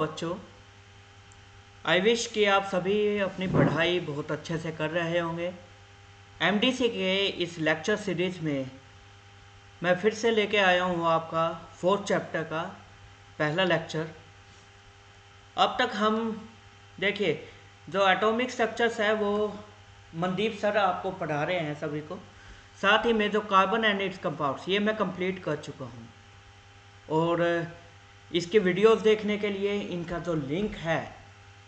बच्चों, I wish कि आप सभी अपनी पढ़ाई बहुत अच्छे से कर रहे होंगे। एमडीसी के इस लेक्चर सीरीज में मैं फिर से लेके आया हूँ आपका फोर्थ चैप्टर का पहला लेक्चर। अब तक हम देखिए जो एटॉमिक स्ट्रक्चर्स है वो मनदीप सर आपको पढ़ा रहे हैं सभी को। साथ ही में जो कार्बन एंड इट्स कंपाउंड्स ये मैं कंप्लीट कर चुका हूँ, और इसके वीडियोस देखने के लिए इनका जो लिंक है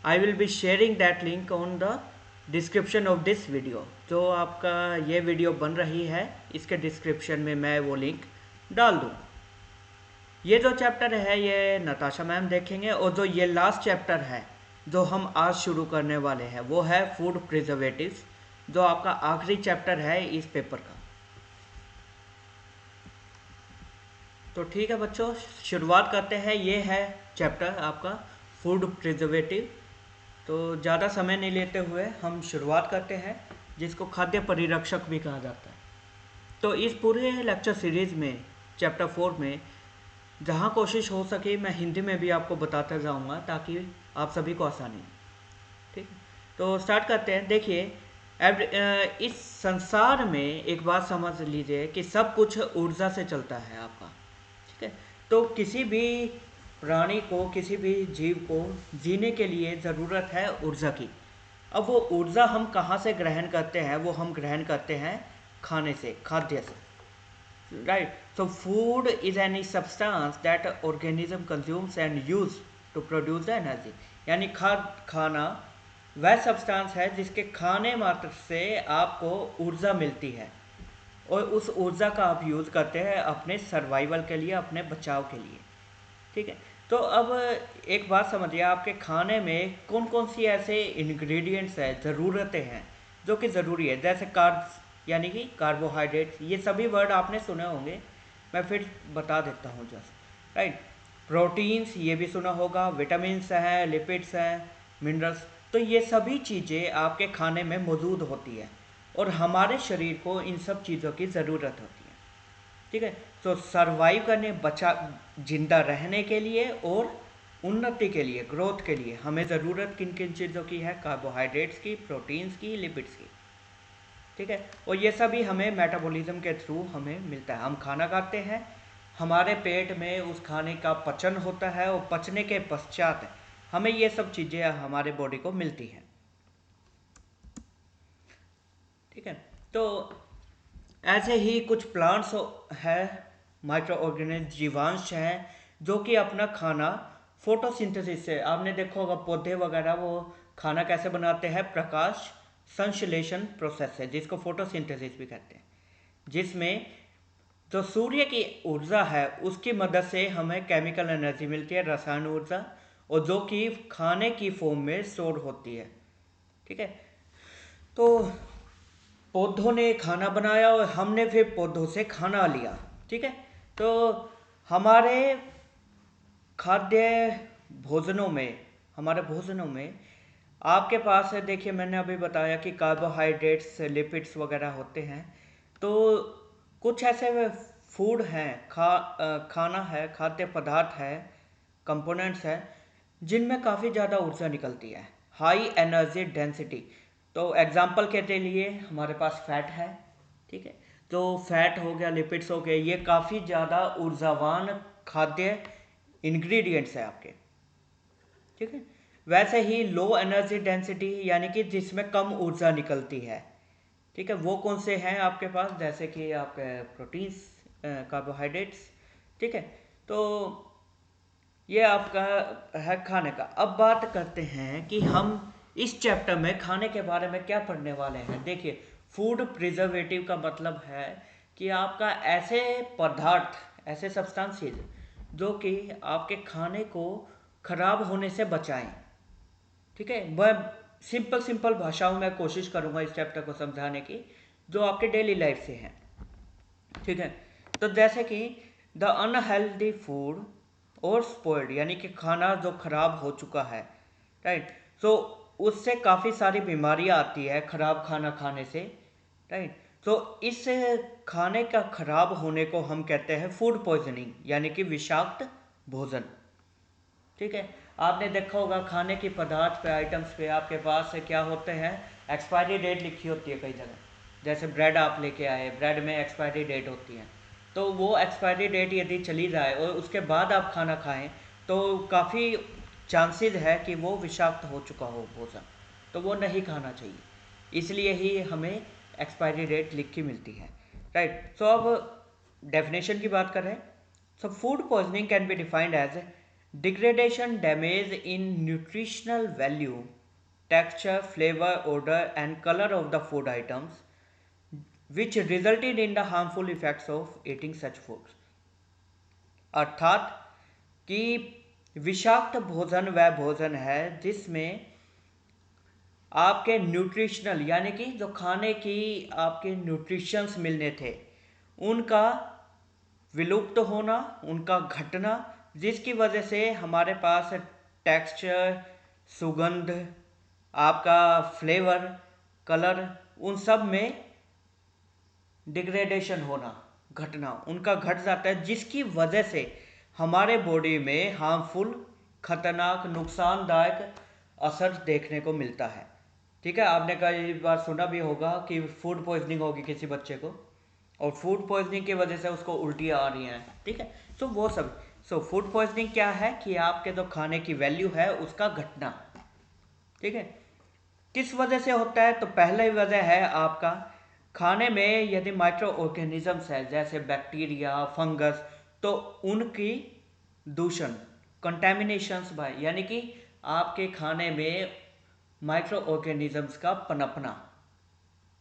I will be sharing that link on the description of this video. जो आपका ये वीडियो बन रही है इसके डिस्क्रिप्शन में मैं वो लिंक डाल दूँ। ये जो चैप्टर है ये नताशा मैम देखेंगे, और जो ये लास्ट चैप्टर है जो हम आज शुरू करने वाले हैं वो है फूड प्रिजर्वेटिव्स, जो आपका आखिरी चैप्टर है इस पेपर का। तो ठीक है बच्चों, शुरुआत करते हैं। ये है चैप्टर आपका फूड प्रिजर्वेटिव। तो ज़्यादा समय नहीं लेते हुए हम शुरुआत करते हैं, जिसको खाद्य परिरक्षक भी कहा जाता है। तो इस पूरे लेक्चर सीरीज़ में चैप्टर 4 में जहाँ कोशिश हो सके मैं हिंदी में भी आपको बताता जाऊँगा ताकि आप सभी को आसानी हो। ठीक है, तो स्टार्ट करते हैं। देखिए इस संसार में एक बात समझ लीजिए कि सब कुछ ऊर्जा से चलता है आपका। ठीक है, तो किसी भी प्राणी को, किसी भी जीव को जीने के लिए ज़रूरत है ऊर्जा की। अब वो ऊर्जा हम कहाँ से ग्रहण करते हैं? वो हम ग्रहण करते हैं खाने से, खाद्य से। Right, so food is any substance that organism consumes and use to produce the energy। यानी खाना वह सब्सटेंस है जिसके खाने मात्र से आपको ऊर्जा मिलती है, और उस ऊर्जा का आप यूज़ करते हैं अपने सर्वाइवल के लिए, अपने बचाव के लिए। ठीक है, तो अब एक बात समझिए, आपके खाने में कौन कौन सी ऐसे इंग्रेडिएंट्स है, ज़रूरतें हैं जो कि ज़रूरी है। जैसे कार्ब्स यानी कि कार्बोहाइड्रेट्स, ये सभी वर्ड आपने सुने होंगे, मैं फिर बता देता हूँ जस्ट। राइट, प्रोटीन्स ये भी सुना होगा, विटामिन्स हैं, लिपिड्स हैं, मिनरल्स। तो ये सभी चीज़ें आपके खाने में मौजूद होती है, और हमारे शरीर को इन सब चीज़ों की ज़रूरत होती है। ठीक है, तो सरवाइव करने, बचा, जिंदा रहने के लिए और उन्नति के लिए, ग्रोथ के लिए हमें ज़रूरत किन किन चीज़ों की है? कार्बोहाइड्रेट्स की, प्रोटीन्स की, लिपिड्स की। ठीक है, और ये सभी हमें मेटाबॉलिज्म के थ्रू हमें मिलता है। हम खाना खाते हैं, हमारे पेट में उस खाने का पचन होता है, और पचने के पश्चात हमें ये सब चीज़ें हमारे बॉडी को मिलती हैं। ठीक है, तो ऐसे ही कुछ प्लांट्स है, माइक्रो ऑर्गेनिज्म, जीवांश हैं, जो कि अपना खाना फोटोसिंथेसिस से, आपने देखा होगा पौधे वगैरह वो खाना कैसे बनाते हैं? प्रकाश संश्लेषण प्रोसेस है, जिसको फोटोसिंथेसिस भी कहते हैं, जिसमें जो सूर्य की ऊर्जा है उसकी मदद से हमें केमिकल एनर्जी मिलती है, रसायन ऊर्जा, और जो कि खाने की फॉर्म में स्टोर होती है। ठीक है, तो पौधों ने खाना बनाया और हमने फिर पौधों से खाना लिया। ठीक है, तो हमारे खाद्य भोजनों में, हमारे भोजनों में आपके पास है, देखिए मैंने अभी बताया कि कार्बोहाइड्रेट्स, लिपिड्स वगैरह होते हैं। तो कुछ ऐसे फूड हैं, खाना है, खाद्य पदार्थ है, कंपोनेंट्स है, जिनमें काफ़ी ज़्यादा ऊर्जा निकलती है, हाई एनर्जी डेंसिटी। तो एग्जांपल के लिए हमारे पास फैट है। ठीक है, तो फैट हो गया, लिपिड्स हो गए, ये काफ़ी ज़्यादा ऊर्जावान खाद्य इंग्रेडिएंट्स है आपके। ठीक है, वैसे ही लो एनर्जी डेंसिटी यानी कि जिसमें कम ऊर्जा निकलती है। ठीक है, वो कौन से हैं आपके पास? जैसे कि आपके प्रोटीन्स, कार्बोहाइड्रेट्स। ठीक है, तो ये आपका है खाने का। अब बात करते हैं कि हम इस चैप्टर में खाने के बारे में क्या पढ़ने वाले हैं। देखिए, फूड प्रिजर्वेटिव का मतलब है कि आपका ऐसे पदार्थ, ऐसे सब्सटेंसेस जो कि आपके खाने को खराब होने से बचाएं। ठीक है, वह सिंपल भाषाओं में कोशिश करूंगा इस चैप्टर को समझाने की, जो आपके डेली लाइफ से हैं। ठीक है, तो जैसे कि द अनहेल्दी फूड और स्पॉइल्ड, यानी कि खाना जो खराब हो चुका है। राइट, तो उससे काफ़ी सारी बीमारियां आती है खराब खाना खाने से। राइट, तो इस खाने का खराब होने को हम कहते हैं फूड पॉइजनिंग, यानी कि विषाक्त भोजन। ठीक है, आपने देखा होगा खाने की पदार्थ पे, आइटम्स पे आपके पास क्या होते हैं, एक्सपायरी डेट लिखी होती है कई जगह। जैसे ब्रेड आप लेके आए, ब्रेड में एक्सपायरी डेट होती है, तो वो एक्सपायरी डेट यदि चली जाए और उसके बाद आप खाना खाएं तो काफ़ी चांसेस है कि वो विषाक्त हो चुका हो भोजन, तो वो नहीं खाना चाहिए। इसलिए ही हमें एक्सपायरी डेट लिख के मिलती है, राइट। सो अब डेफिनेशन की बात करें, so food poisoning can be defined as degradation, damage in nutritional value, texture, flavor, odor and color of the food items which resulted in the harmful effects of eating such foods। अर्थात कि विषाक्त भोजन वह भोजन है जिसमें आपके nutritional यानी कि जो खाने की आपके न्यूट्रिशंस मिलने थे उनका विलुप्त होना, उनका घटना, जिसकी वजह से हमारे पास टेक्सचर, सुगंध, आपका फ्लेवर, कलर, उन सब में डिग्रेडेशन होना, घटना, उनका घट जाता है, जिसकी वजह से हमारे बॉडी में हार्मफुल, खतरनाक, नुकसानदायक असर देखने को मिलता है। ठीक है, आपने कई बार सुना भी होगा कि फूड पॉइजनिंग होगी किसी बच्चे को और फूड पॉइजनिंग की वजह से उसको उल्टियाँ आ रही हैं। ठीक है, तो वो सब, सो फूड पॉइजनिंग क्या है कि आपके जो खाने की वैल्यू है उसका घटना। ठीक है, किस वजह से होता है, तो पहली वजह है आपका खाने में यदि माइक्रो ऑर्गेनिजम्स है जैसे बैक्टीरिया, फंगस, तो उनकी दूषण, कंटेमिनेशंस बाय, यानी कि आपके खाने में माइक्रो ऑर्गेनिजम्स का पनपना,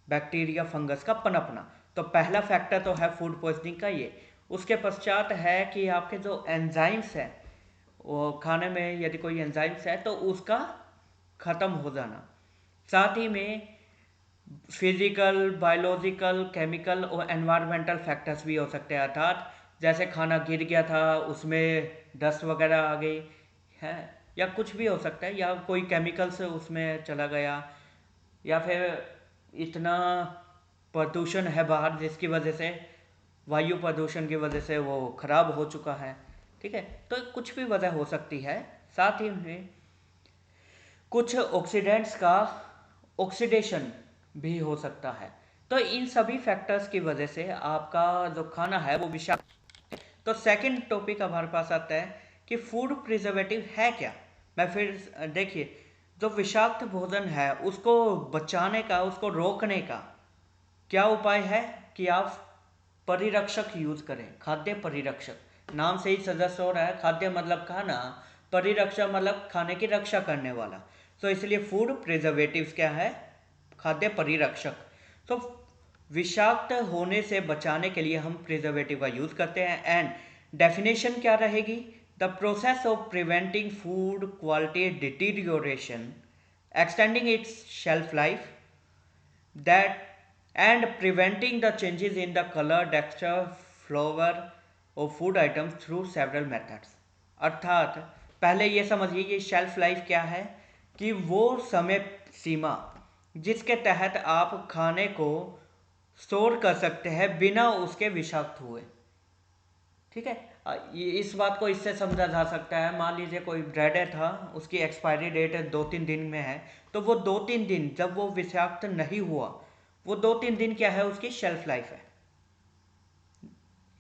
बैक्टीरिया, फंगस का पनपना, तो पहला फैक्टर तो है फूड पॉइजनिंग का ये। उसके पश्चात है कि आपके जो एंजाइम्स है, वो खाने में यदि कोई एंजाइम्स है तो उसका ख़त्म हो जाना, साथ ही में फिजिकल, बायोलॉजिकल, केमिकल और एनवायरमेंटल फैक्टर्स भी हो सकते हैं। अर्थात जैसे खाना गिर गया था, उसमें डस्ट वगैरह आ गई है, या कुछ भी हो सकता है, या कोई केमिकल्स उसमें चला गया, या फिर इतना प्रदूषण है बाहर जिसकी वजह से, वायु प्रदूषण की वजह से वो खराब हो चुका है। ठीक है, तो कुछ भी वजह हो सकती है। साथ ही में कुछ ऑक्सीडेंट्स का ऑक्सीडेशन भी हो सकता है। तो इन सभी फैक्टर्स की वजह से आपका जो खाना है वो विषाक्त। तो सेकंड टॉपिक हमारे पास आता है कि फूड प्रिजर्वेटिव है क्या। मैं फिर देखिए, जो विषाक्त भोजन है उसको बचाने का, उसको रोकने का क्या उपाय है कि आप परिरक्षक यूज करें, खाद्य परिरक्षक। नाम से ही सदस्य हो रहा है, खाद्य मतलब खाना, परिरक्षक मतलब खाने की रक्षा करने वाला। तो इसलिए फूड प्रिजर्वेटिव्स क्या है, खाद्य परिरक्षक। तो विषाक्त होने से बचाने के लिए हम प्रिजर्वेटिव का यूज करते हैं। एंड डेफिनेशन क्या रहेगी, the process of preventing food quality deterioration, extending its shelf life, that and preventing the changes in the color, texture, flavor of food items through several methods। अर्थात पहले ये समझिए कि शेल्फ लाइफ क्या है, कि वो समय सीमा जिसके तहत आप खाने को स्टोर कर सकते हैं बिना उसके विषाक्त हुए। ठीक है, ये इस बात को इससे समझा जा सकता है, मान लीजिए कोई ब्रेड था, उसकी एक्सपायरी डेट 2-3 दिन में है, तो वो 2-3 दिन जब वो विषाक्त नहीं हुआ, वो 2-3 दिन क्या है, उसकी शेल्फ लाइफ है।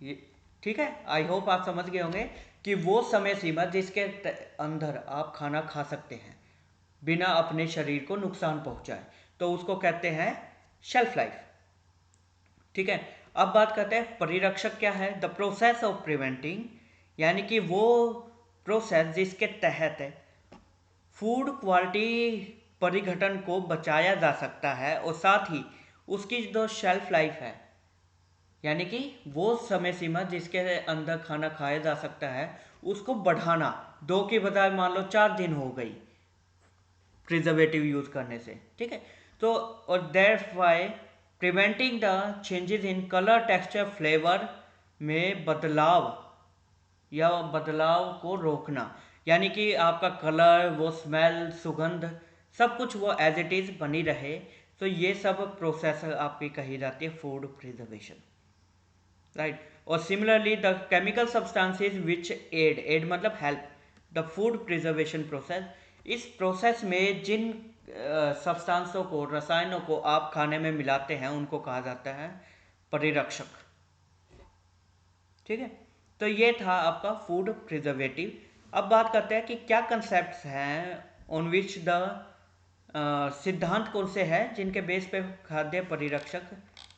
ये ठीक है, आई होप आप समझ गए होंगे कि वो समय सीमा जिसके अंदर आप खाना खा सकते हैं बिना अपने शरीर को नुकसान पहुंचाए, तो उसको कहते हैं शेल्फ लाइफ। ठीक है, अब बात करते हैं परिरक्षक क्या है। द प्रोसेस ऑफ प्रिवेंटिंग, यानी कि वो प्रोसेस जिसके तहत फूड क्वालिटी परिघटन को बचाया जा सकता है और साथ ही उसकी जो शेल्फ लाइफ है, यानी कि वो समय सीमा जिसके अंदर खाना खाया जा सकता है, उसको बढ़ाना, 2 की बजाय मान लो 4 दिन हो गई प्रिजर्वेटिव यूज करने से। ठीक है, तो और that's why preventing the changes in colour, texture, flavour में बदलाव या बदलाव को रोकना, यानी कि आपका कलर, वो स्मेल, सुगंध, सब कुछ वो एज इट इज बनी रहे। तो ये सब प्रोसेस आपकी कही जाती है फूड प्रिजर्वेशन, राइट। और similarly the chemical substances which aid मतलब help the food preservation process. इस प्रोसेस में जिन सब्सटेंसों को, रसायनों को आप खाने में मिलाते हैं उनको कहा जाता है परिरक्षक। ठीक है, तो ये था आपका फूड प्रिजर्वेटिव। अब बात करते हैं कि क्या कंसेप्ट्स हैं ऑन विच द सिद्धांत कौन से हैं जिनके बेस पे खाद्य परिरक्षक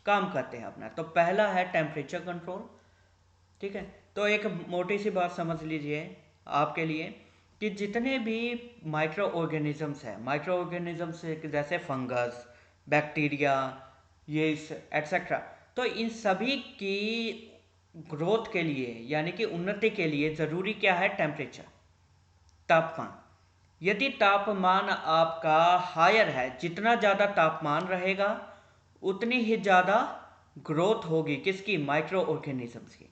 काम करते हैं अपना। तो पहला है टेम्परेचर कंट्रोल। ठीक है, तो एक मोटी सी बात समझ लीजिए आपके लिए कि जितने भी माइक्रो ऑर्गेनिजम्स हैं, माइक्रो ऑर्गेनिजम्स जैसे फंगस, बैक्टीरिया, यीस्ट एट्सेट्रा, तो इन सभी की ग्रोथ के लिए यानी कि उन्नति के लिए ज़रूरी क्या है? टेम्परेचर, तापमान। यदि तापमान आपका हायर है, जितना ज़्यादा तापमान रहेगा उतनी ही ज़्यादा ग्रोथ होगी किसकी? माइक्रो ऑर्गेनिजम्स की।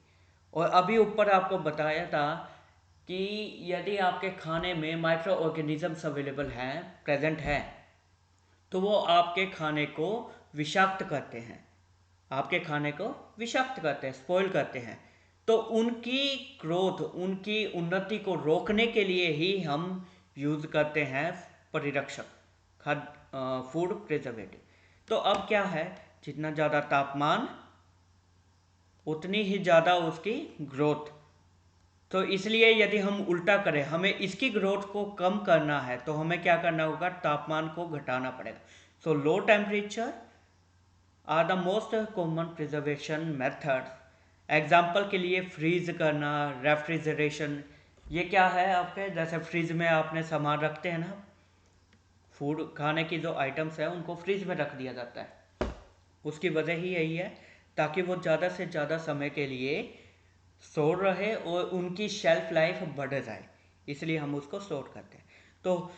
और अभी ऊपर आपको बताया था कि यदि आपके खाने में माइक्रो ऑर्गेनिजम्स अवेलेबल हैं, प्रेजेंट हैं, तो वो आपके खाने को विषाक्त करते हैं, आपके खाने को विषाक्त करते हैं, स्पॉइल करते हैं। तो उनकी ग्रोथ, उनकी उन्नति को रोकने के लिए ही हम यूज़ करते हैं परिरक्षक, खाद्य फूड प्रिजर्वेटिव। तो अब क्या है, जितना ज़्यादा तापमान उतनी ही ज़्यादा उसकी ग्रोथ। तो इसलिए यदि हम उल्टा करें, हमें इसकी ग्रोथ को कम करना है तो हमें क्या करना होगा? तापमान को घटाना पड़ेगा। So low temperature are the most common preservation method. Example के लिए फ्रीज करना, रेफ्रिजरेशन। ये क्या है आपके, जैसे फ्रिज में आपने सामान रखते हैं ना, फूड खाने की जो आइटम्स है उनको फ्रिज में रख दिया जाता है, उसकी वजह ही यही है ताकि वो ज़्यादा से ज़्यादा समय के लिए स्टोर रहे और उनकी शेल्फ लाइफ बढ़ जाए, इसलिए हम उसको स्टोर करते हैं। तो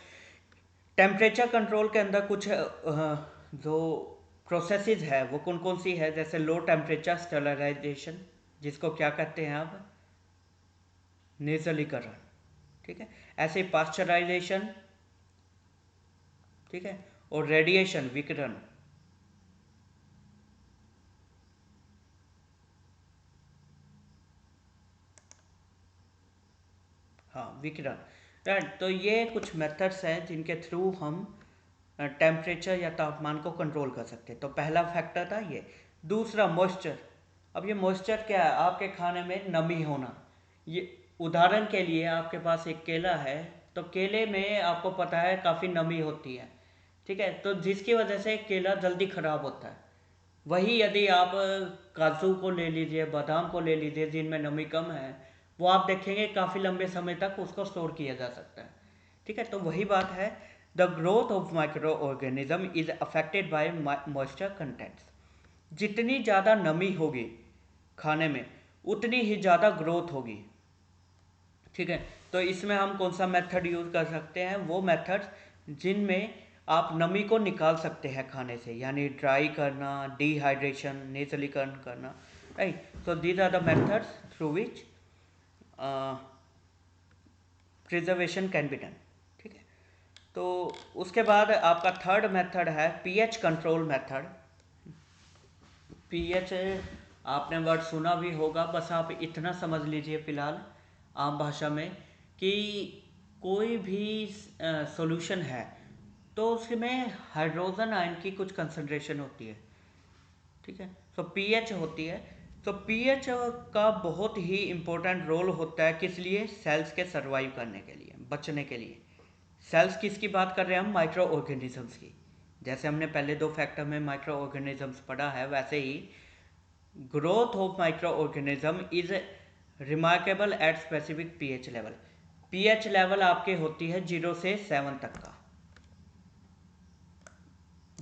टेम्परेचर कंट्रोल के अंदर कुछ जो प्रोसेसेस है वो कौन कौन सी है, जैसे लो टेम्परेचर स्टेरिलाइजेशन, जिसको क्या कहते हैं आप? निर्जलीकरण। ठीक है, ऐसे पास्चराइजेशन, ठीक है, और रेडिएशन, विकिरण। हाँ, विकिरण, राइट। तो ये कुछ मेथड्स हैं जिनके थ्रू हम टेम्परेचर या तापमान को कंट्रोल कर सकते हैं। तो पहला फैक्टर था ये। दूसरा मॉइस्चर। अब ये मॉइस्चर क्या है? आपके खाने में नमी होना। ये उदाहरण के लिए आपके पास एक केला है, तो केले में आपको पता है काफ़ी नमी होती है, ठीक है, तो जिसकी वजह से केला जल्दी ख़राब होता है। वही यदि आप काजू को ले लीजिए, बादाम को ले लीजिए, जिनमें नमी कम है, वो आप देखेंगे काफ़ी लंबे समय तक उसको स्टोर किया जा सकता है। ठीक है, तो वही बात है, the growth of microorganism is affected by moisture contents. जितनी ज़्यादा नमी होगी खाने में उतनी ही ज़्यादा ग्रोथ होगी। ठीक है, तो इसमें हम कौन सा मेथड यूज़ कर सकते हैं? वो मेथड जिनमें आप नमी को निकाल सकते हैं खाने से, यानी ड्राई करना, डिहाइड्रेशन, नेचुरलीकरण करना, right. So these are the methods through which preservation can be done. ठीक है, तो उसके बाद आपका थर्ड मेथड है पीएच कंट्रोल मेथड। पीएच आपने वर्ड सुना भी होगा, बस आप इतना समझ लीजिए फिलहाल आम भाषा में कि कोई भी सॉल्यूशन है तो उसमें हाइड्रोजन आयन की कुछ कंसंट्रेशन होती है। ठीक है, तो पीएच होती है। तो पीएच का बहुत ही इम्पोर्टेंट रोल होता है, किस लिए? सेल्स के सर्वाइव करने के लिए, बचने के लिए। सेल्स किसकी बात कर रहे हैं हम? माइक्रो ऑर्गेनिजम्स की। जैसे हमने पहले दो फैक्टर में माइक्रो ऑर्गेनिजम्स पढ़ा है, वैसे ही growth of microorganism is remarkable at specific pH level. PH level आपके होती है 0 से 7 तक का।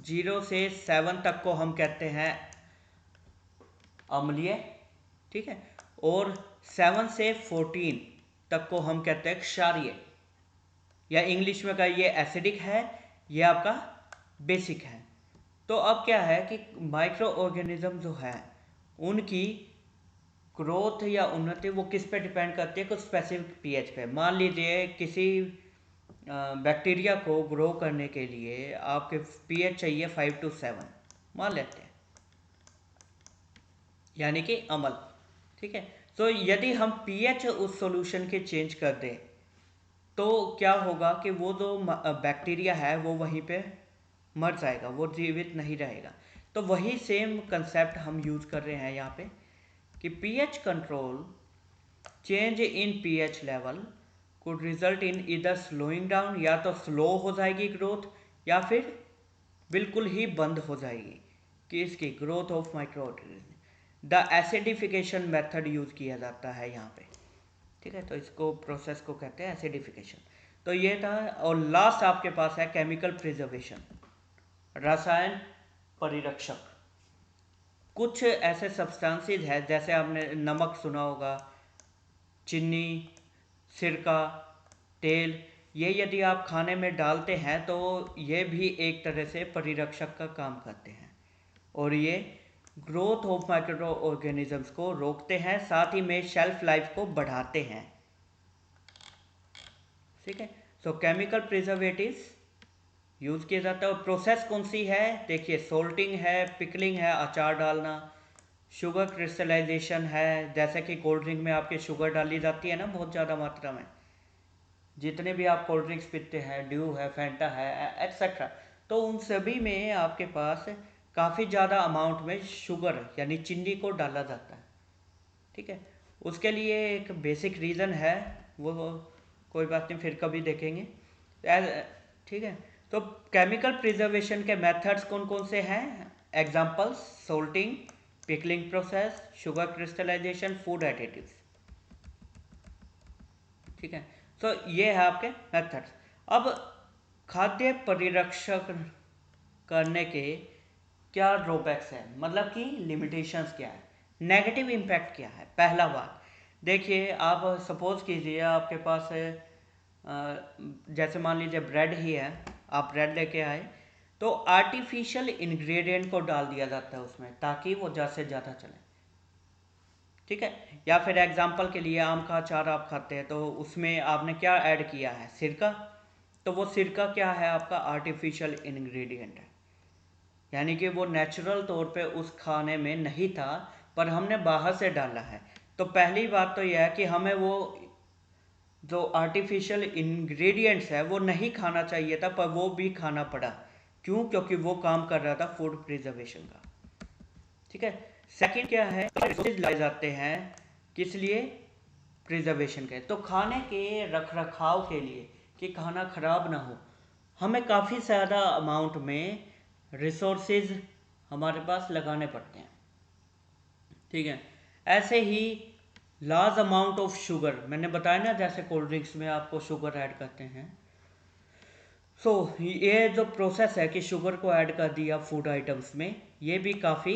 0 से 7 तक को हम कहते हैं अम्लीय, ठीक है, और 7 से 14 तक को हम कहते हैं क्षारीय, या इंग्लिश में कहिए एसिडिक है, ये आपका बेसिक है। तो अब क्या है कि माइक्रो ऑर्गेनिज्म जो है उनकी ग्रोथ या उन्नति वो किस पे डिपेंड करती है? कुछ स्पेसिफिक पीएच पे। मान लीजिए किसी बैक्टीरिया को ग्रो करने के लिए आपके पीएच चाहिए 5 to 7, मान लेते हैं, यानी कि अम्ल। ठीक है, तो यदि हम पीएच उस सॉल्यूशन के चेंज कर दें तो क्या होगा कि वो जो बैक्टीरिया है वो वहीं पे मर जाएगा, वो जीवित नहीं रहेगा। तो वही सेम कंसेप्ट हम यूज कर रहे हैं यहाँ पे कि pH control, change in pH level could result in इधर स्लोइंग डाउन, या तो स्लो हो जाएगी ग्रोथ या फिर बिल्कुल ही बंद हो जाएगी कि इसकी growth of micro organism. The acidification method use किया जाता है यहाँ पे, ठीक है। तो इसको प्रोसेस को कहते हैं एसिडिफिकेशन। तो ये था। और लास्ट आपके पास है केमिकल प्रिजर्वेशन, रसायन परिरक्षक। कुछ ऐसे सब्सटेंसेस है, जैसे आपने नमक सुना होगा, चीनी, सिरका, तेल, ये यदि आप खाने में डालते हैं तो ये भी एक तरह से परिरक्षक का काम करते हैं और ये ग्रोथ ऑफ माइक्रो ऑर्गेनिजम्स को रोकते हैं, साथ ही में शेल्फ लाइफ को बढ़ाते हैं, ठीक है। सो केमिकल प्रिजर्वेटिव्स यूज किया जाता है। और प्रोसेस कौन सी है, देखिए, सोल्टिंग है, पिकलिंग है, अचार डालना, शुगर क्रिस्टलाइजेशन है, जैसे कि कोल्ड ड्रिंक में आपके शुगर डाली जाती है ना बहुत ज़्यादा मात्रा में, जितने भी आप कोल्ड ड्रिंक्स पीते हैं, ड्यू है, फैंटा है, एक्सेट्रा, तो उन सभी में आपके पास काफ़ी ज़्यादा अमाउंट में शुगर यानी चीनी को डाला जाता है, ठीक है। उसके लिए एक बेसिक रीज़न है, वो कोई बात नहीं, फिर कभी देखेंगे, ठीक है। तो केमिकल प्रिजर्वेशन के मेथड्स कौन कौन से हैं, examples, salting, pickling process, sugar crystallisation, food additives, ठीक है। तो ये है आपके मेथड्स। अब खाद्य परिरक्षक करने के क्या ड्रॉबैक्स हैं, मतलब कि लिमिटेशंस क्या है, नेगेटिव इम्पैक्ट क्या है। पहला बात, देखिए, आप सपोज कीजिए आपके पास जैसे मान लीजिए ब्रेड ही है, आप ब्रेड लेके आए, तो आर्टिफिशियल इंग्रेडिएंट को डाल दिया जाता है उसमें ताकि वो ज़्यादा से ज़्यादा चले, ठीक है। या फिर एग्जाम्पल के लिए आम का अचार आप खाते हैं तो उसमें आपने क्या ऐड किया है, सिरका, तो वो सिरका क्या है, आपका आर्टिफिशियल इंग्रेडिएंट है, यानी कि वो नेचुरल तौर पे उस खाने में नहीं था पर हमने बाहर से डाला है। तो पहली बात तो यह है कि हमें वो जो आर्टिफिशियल इंग्रेडिएंट्स है वो नहीं खाना चाहिए था, पर वो भी खाना पड़ा। क्यों? क्योंकि वो काम कर रहा था फूड प्रिजर्वेशन का, ठीक है। सेकंड क्या है, रिसोर्सेज लाए जाते हैं किस लिए, प्रिजर्वेशन के, तो खाने के रख रखाव के लिए कि खाना खराब ना हो, हमें काफ़ी ज़्यादा अमाउंट में रिसोर्सेज हमारे पास लगाने पड़ते हैं, ठीक है। ऐसे ही लार्ज अमाउंट ऑफ शुगर, मैंने बताया ना, जैसे कोल्ड ड्रिंक्स में आपको शुगर ऐड करते हैं, सो ये जो प्रोसेस है कि शुगर को ऐड कर दिया फूड आइटम्स में, ये भी काफ़ी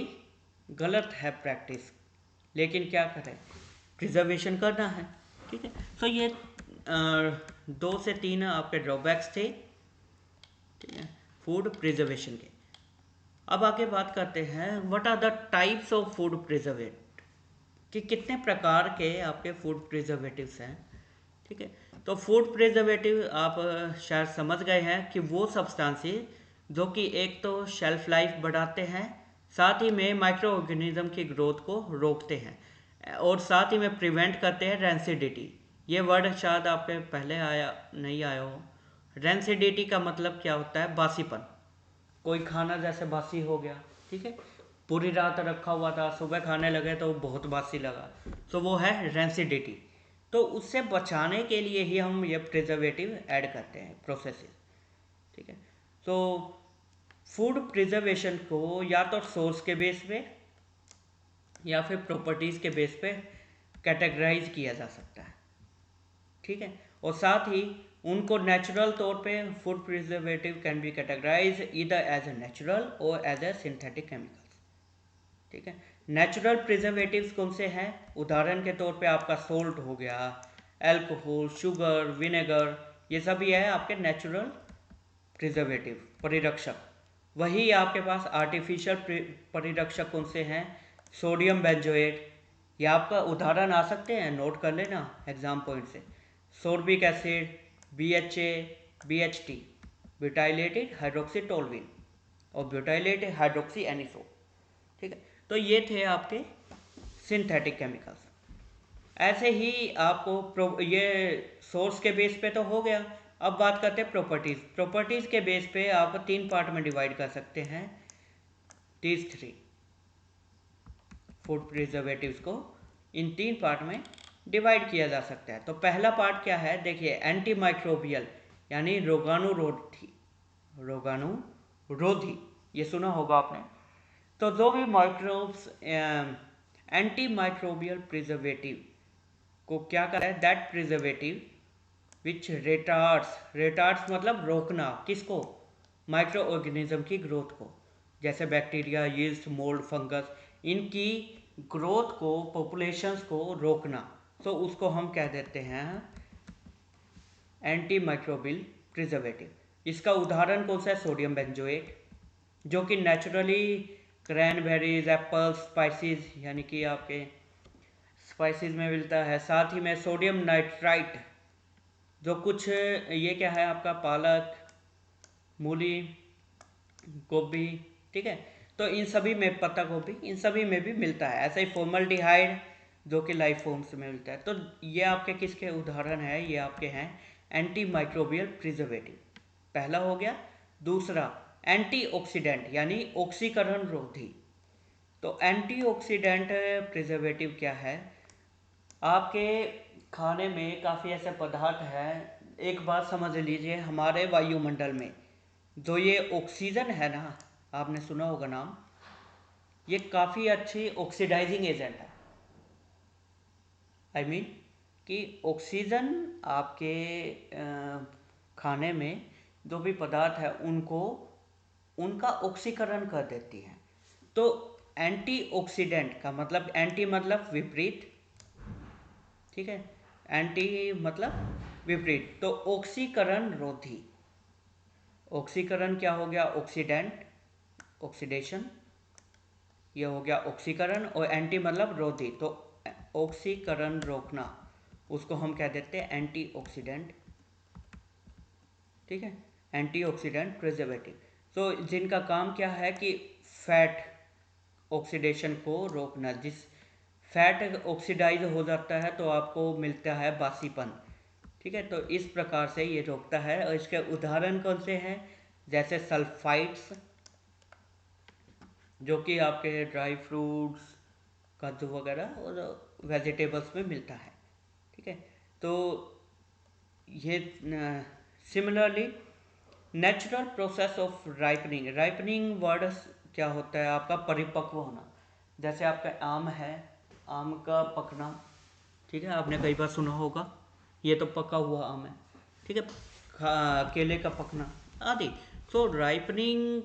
गलत है प्रैक्टिस, लेकिन क्या करें, प्रिजर्वेशन करना है, ठीक है। सो ये 2 से 3 आपके ड्रॉबैक्स थे, ठीक है, फूड प्रिजर्वेशन के। अब आगे बात करते हैं, what are the types of food preservation, कि कितने प्रकार के आपके फूड प्रिजर्वेटिव्स हैं, ठीक है। तो फूड प्रिजर्वेटिव आप शायद समझ गए हैं कि वो सब्सटेंसेस जो कि एक तो शेल्फ लाइफ बढ़ाते हैं, साथ ही में माइक्रो ऑर्गेनिज्म की ग्रोथ को रोकते हैं और साथ ही में प्रिवेंट करते हैं रेंसिडिटी। ये वर्ड शायद आपके पहले आया नहीं आया हो। रेंसिडिटी का मतलब क्या होता है, बासीपन। कोई खाना जैसे बासी हो गया, ठीक है, पूरी रात रखा हुआ था, सुबह खाने लगे तो बहुत बासी लगा, तो वो है रेंसिडिटी। तो उससे बचाने के लिए ही हम ये प्रिजर्वेटिव ऐड करते हैं प्रोसेसेस, ठीक है। तो फूड प्रिजर्वेशन को या तो सोर्स के बेस पे या फिर प्रॉपर्टीज़ के बेस पे कैटेगराइज किया जा सकता है, ठीक है। और साथ ही उनको नेचुरल तौर पे food preservative can be categorize either as a natural और एज ए सिंथेटिक केमिकल्स, ठीक है। नेचुरल प्रिजर्वेटिव्स कौन से हैं, उदाहरण के तौर पे आपका सोल्ट हो गया, अल्कोहल, शुगर, विनेगर, ये सब ये है आपके नेचुरल प्रिजर्वेटिव, परिरक्षक। वही आपके पास आर्टिफिशियल परिरक्षक कौन से हैं, सोडियम बेंजोएट, ये आपका उदाहरण आ सकते हैं, नोट कर लेना एग्जाम पॉइंट से, sorbic acid, BHA, BHT, butylated hydroxy toluene और ब्यूटाइलेटेड हाइड्रोक्सी एनिसो, ठीक है। तो ये थे आपके सिंथेटिक केमिकल्स। ऐसे ही आपको ये सोर्स के बेस पे तो हो गया। अब बात करते हैं प्रॉपर्टीज़। प्रॉपर्टीज़ के बेस पे आप 3 पार्ट में डिवाइड कर सकते हैं these 3 फूड प्रिजर्वेटिव्स को। इन 3 पार्ट में डिवाइड किया जा सकता है। तो पहला पार्ट क्या है, देखिए, एंटी माइक्रोबियल यानी रोगाणुरोधी। रोगाणुरोधी, ये सुना होगा आपने। तो जो भी माइक्रोब्स एंटी माइक्रोबियल प्रिजर्वेटिव को क्या करा है, दैट प्रिजर्वेटिव विच रिटार्ड्स मतलब रोकना, किसको, माइक्रो ऑर्गेनिज्म की ग्रोथ को, जैसे बैक्टीरिया, यीस्ट, मोल्ड, फंगस, इनकी ग्रोथ को, पॉपुलेशंस को रोकना। तो उसको हम कह देते हैं एंटी माइक्रोबियल प्रिजर्वेटिव। इसका उदाहरण कौन सा है, सोडियम बेंजोएट, जो कि नेचुरली क्रैनबेरीज, एप्पल्स, स्पाइसेस यानी कि आपके स्पाइसेस में मिलता है। साथ ही में सोडियम नाइट्राइट, जो कुछ ये क्या है आपका, पालक, मूली, गोभी, ठीक है। तो इन सभी में, पत्ता गोभी, इन सभी में भी मिलता है। ऐसा ही फॉर्मल्डिहाइड, जो कि लाइफ फॉर्म्स में मिलता है। तो ये आपके किसके उदाहरण है, ये आपके हैं एंटी माइक्रोबियल प्रिजर्वेटिव। पहला हो गया। दूसरा, एंटीऑक्सीडेंट यानी ऑक्सीकरण रोधी। तो एंटीऑक्सीडेंट प्रिजर्वेटिव क्या है, आपके खाने में काफ़ी ऐसे पदार्थ हैं। एक बात समझ लीजिए, हमारे वायुमंडल में जो ये ऑक्सीजन है ना, आपने सुना होगा नाम, ये काफ़ी अच्छी ऑक्सीडाइजिंग एजेंट है। आई मीन कि ऑक्सीजन आपके खाने में जो भी पदार्थ है उनको, उनका ऑक्सीकरण कर देती है। तो एंटीऑक्सीडेंट का मतलब, एंटी मतलब विपरीत, ठीक है, एंटी मतलब विपरीत। तो ऑक्सीकरण रोधी, ऑक्सीकरण क्या हो गया, ऑक्सीडेंट, ऑक्सीडेशन, ये हो गया ऑक्सीकरण। और एंटी मतलब रोधी, तो ऑक्सीकरण रोकना, उसको हम कह देते हैं एंटीऑक्सीडेंट, ठीक है, एंटीऑक्सीडेंट प्रिजर्वेटिव। तो जिनका काम क्या है कि फैट ऑक्सीडेशन को रोकना। जिस फैट ऑक्सीडाइज हो जाता है तो आपको मिलता है बासीपन, ठीक है। तो इस प्रकार से ये रोकता है। और इसके उदाहरण कौन से हैं, जैसे सल्फाइड्स, जो कि आपके ड्राई फ्रूट्स, काजू वगैरह और वेजिटेबल्स में मिलता है, ठीक है। तो ये similarly natural process of ripening, ripening word क्या होता है आपका, परिपक्व होना। जैसे आपका आम है, आम का पकना, ठीक है, आपने कई बार सुना होगा, ये तो पका हुआ आम है, ठीक है। केले का पकना आदि। तो राइपनिंग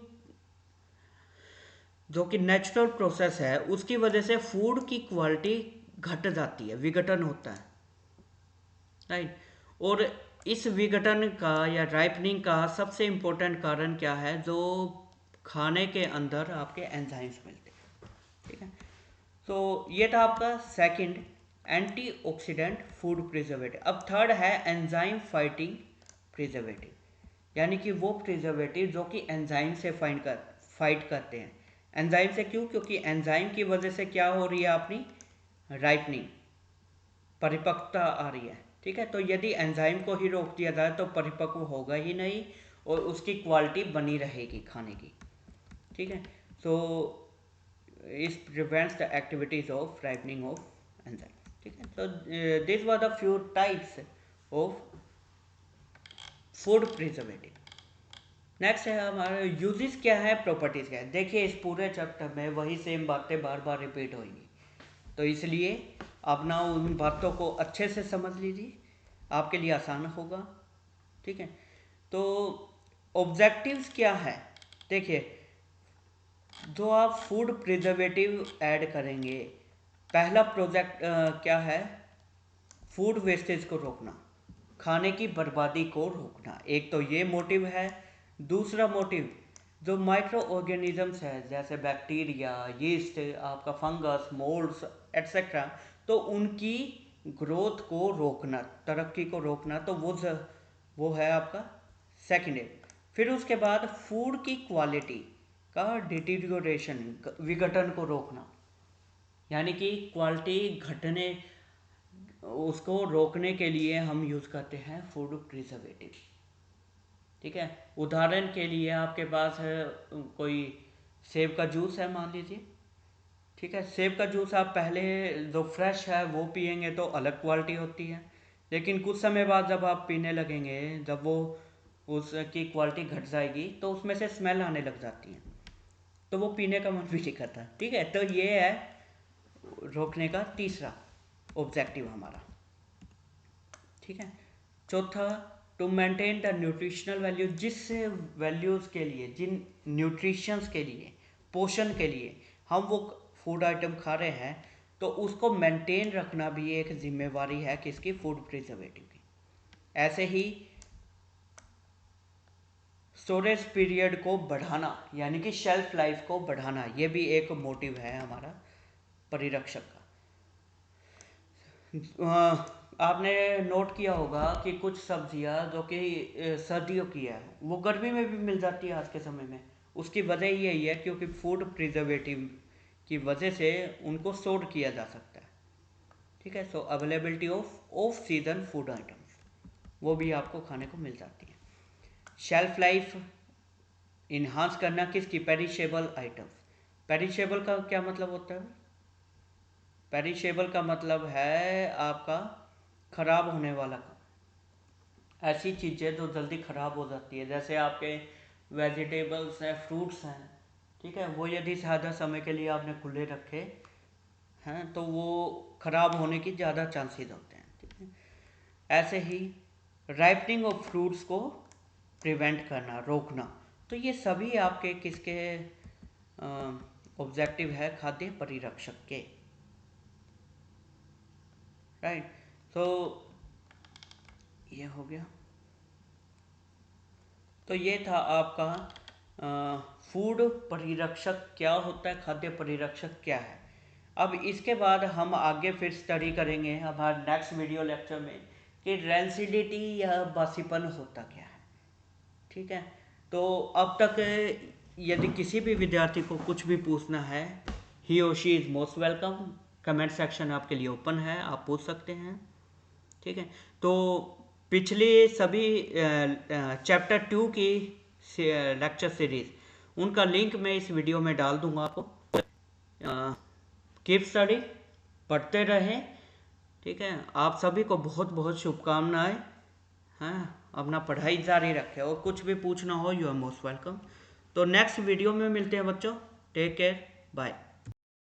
जो कि नेचुरल प्रोसेस है, उसकी वजह से फूड की क्वालिटी घट जाती है, विघटन होता है, राइट। और इस विघटन का या राइपनिंग का सबसे इम्पोर्टेंट कारण क्या है, जो खाने के अंदर आपके एंजाइम्स मिलते हैं, ठीक है। तो ये था आपका सेकंड, एंटीऑक्सीडेंट फूड प्रिजर्वेटिव। अब थर्ड है एंजाइम फाइटिंग प्रिजर्वेटिव, यानी कि वो प्रिजर्वेटिव जो कि एंजाइम से फाइट करते हैं। एंजाइम से क्यों, क्योंकि एंजाइम की वजह से क्या हो रही है अपनी राइपनिंग, परिपक्वता आ रही है, ठीक है। तो यदि एंजाइम को ही रोक दिया जाए तो परिपक्व होगा ही नहीं और उसकी क्वालिटी बनी रहेगी खाने की, ठीक है। सो इस prevents the activities of ripening of enzyme, ठीक है। तो this were the few types of food preservative. Next है हमारे यूजेस क्या है, प्रॉपर्टीज क्या है। देखिए, इस पूरे चैप्टर में वही सेम बातें बार बार रिपीट होंगी, तो इसलिए आप ना उन बातों को अच्छे से समझ लीजिए, आपके लिए आसान होगा, ठीक है। तो ऑब्जेक्टिव्स क्या है, देखिए, जो आप फूड प्रिजर्वेटिव ऐड करेंगे, पहला प्रोजेक्ट क्या है, फूड वेस्टेज को रोकना, खाने की बर्बादी को रोकना, एक तो ये मोटिव है। दूसरा मोटिव, जो माइक्रो ऑर्गेनिजम्स है जैसे बैक्टीरिया, यीस्ट, आपका फंगस, मोल्ड्स एट्सेट्रा, तो उनकी ग्रोथ को रोकना, तरक्की को रोकना, तो वो है आपका सेकेंड है। फिर उसके बाद फूड की क्वालिटी का डिटीरियोरेशन, विघटन को रोकना, यानी कि क्वालिटी घटने, उसको रोकने के लिए हम यूज़ करते हैं फूड प्रिजर्वेटिव। ठीक है, उदाहरण के लिए आपके पास है कोई सेब का जूस है मान लीजिए। ठीक है, सेब का जूस आप पहले जो फ्रेश है वो पियेंगे तो अलग क्वालिटी होती है, लेकिन कुछ समय बाद जब आप पीने लगेंगे, जब वो उसकी क्वालिटी घट जाएगी तो उसमें से स्मेल आने लग जाती है, तो वो पीने का मन भी नहीं करता। ठीक है, तो ये है रोकने का तीसरा ऑब्जेक्टिव हमारा। ठीक है, चौथा, to maintain the nutritional value, जिस वैल्यूज़ के लिए, जिन न्यूट्रिशंस के लिए, पोषण के लिए हम वो फूड आइटम खा रहे हैं, तो उसको मेंटेन रखना भी एक जिम्मेवारी है किसकी, फूड प्रिजर्वेटिव की। ऐसे ही स्टोरेज पीरियड को बढ़ाना, यानी कि शेल्फ लाइफ को बढ़ाना, ये भी एक मोटिव है हमारा परिरक्षक का। आपने नोट किया होगा कि कुछ सब्जियां जो कि सर्दियों की है वो गर्मी में भी मिल जाती है आज के समय में। उसकी वजह यही है क्योंकि फूड प्रिजर्वेटिव की वजह से उनको स्टोर किया जा सकता है। ठीक है, so availability of season food items, वो भी आपको खाने को मिल जाती है। शेल्फ लाइफ इन्हांस करना किसकी, पेरिशेबल आइटम्स। पेरिशेबल का क्या मतलब होता है? पेरिशेबल का मतलब है आपका खराब होने वाला, ऐसी चीज़ें जो जल्दी ख़राब हो जाती है, जैसे आपके वेजिटेबल्स हैं, फ्रूट्स हैं। ठीक है, वो यदि ज़्यादा समय के लिए आपने खुले रखे हैं तो वो ख़राब होने की ज़्यादा चांसेस होते हैं। ठीक है, ऐसे ही राइपनिंग ऑफ फ्रूट्स को प्रिवेंट करना, रोकना, तो ये सभी आपके किसके ऑब्जेक्टिव है, खाद्य परिरक्षक के। राइट, तो ये हो गया। तो ये था आपका फूड परिरक्षक क्या होता है, खाद्य परिरक्षक क्या है। अब इसके बाद हम आगे फिर स्टडी करेंगे हमारे नेक्स्ट वीडियो लेक्चर में कि रेंसिडिटी या बासीपन होता क्या है। ठीक है, तो अब तक यदि किसी भी विद्यार्थी को कुछ भी पूछना है, ही और she is most welcome. Comment section आपके लिए ओपन है, आप पूछ सकते हैं। ठीक है, तो पिछले सभी चैप्टर 2 की लेक्चर सीरीज, उनका लिंक मैं इस वीडियो में डाल दूंगा आपको। कीप स्टडी, पढ़ते रहें। ठीक है, आप सभी को बहुत बहुत शुभकामनाएं। हाँ, अपना पढ़ाई जारी रखें और कुछ भी पूछना हो, यू आर मोस्ट वेलकम। तो नेक्स्ट वीडियो में मिलते हैं बच्चों, टेक केयर, बाय।